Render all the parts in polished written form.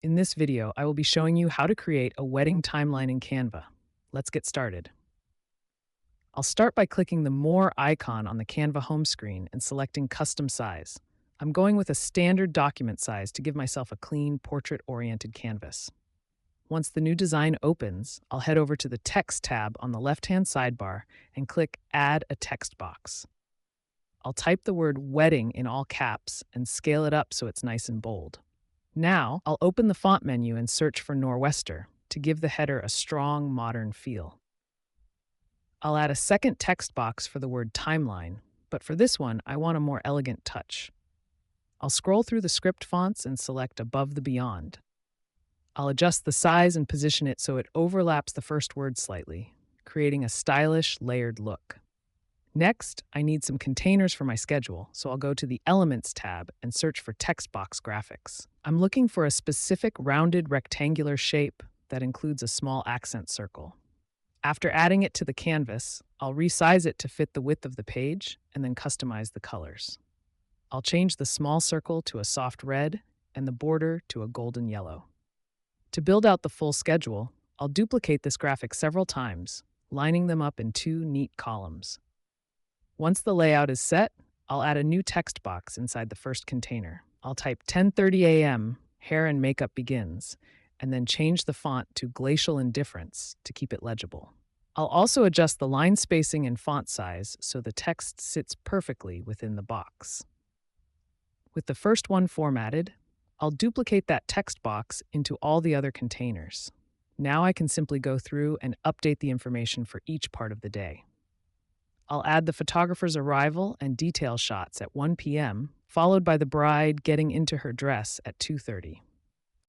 In this video, I will be showing you how to create a wedding timeline in Canva. Let's get started. I'll start by clicking the More icon on the Canva home screen and selecting Custom Size. I'm going with a standard document size to give myself a clean, portrait-oriented canvas. Once the new design opens, I'll head over to the Text tab on the left-hand sidebar and click Add a text box. I'll type the word wedding in all caps and scale it up so it's nice and bold. Now, I'll open the font menu and search for Nor'wester to give the header a strong, modern feel. I'll add a second text box for the word timeline, but for this one, I want a more elegant touch. I'll scroll through the script fonts and select Above the Beyond. I'll adjust the size and position it so it overlaps the first word slightly, creating a stylish, layered look. Next, I need some containers for my schedule, so I'll go to the Elements tab and search for text box graphics. I'm looking for a specific rounded rectangular shape that includes a small accent circle. After adding it to the canvas, I'll resize it to fit the width of the page and then customize the colors. I'll change the small circle to a soft red and the border to a golden yellow. To build out the full schedule, I'll duplicate this graphic several times, lining them up in two neat columns. Once the layout is set, I'll add a new text box inside the first container. I'll type 10:30 a.m., hair and makeup begins, and then change the font to Glacial Indifference to keep it legible. I'll also adjust the line spacing and font size so the text sits perfectly within the box. With the first one formatted, I'll duplicate that text box into all the other containers. Now I can simply go through and update the information for each part of the day. I'll add the photographer's arrival and detail shots at 1 p.m., followed by the bride getting into her dress at 2:30.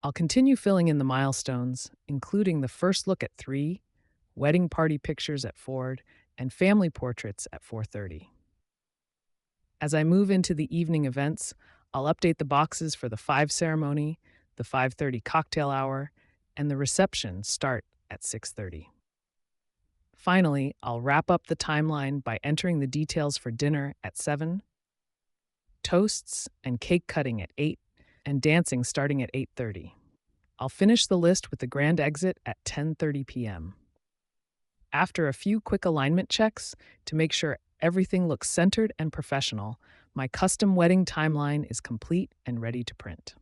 I'll continue filling in the milestones, including the first look at 3, wedding party pictures at 4, and family portraits at 4:30. As I move into the evening events, I'll update the boxes for the 5 ceremony, the 5:30 cocktail hour, and the reception start at 6:30. Finally, I'll wrap up the timeline by entering the details for dinner at 7, toasts and cake cutting at 8, and dancing starting at 8:30. I'll finish the list with the grand exit at 10:30 p.m. After a few quick alignment checks to make sure everything looks centered and professional, my custom wedding timeline is complete and ready to print.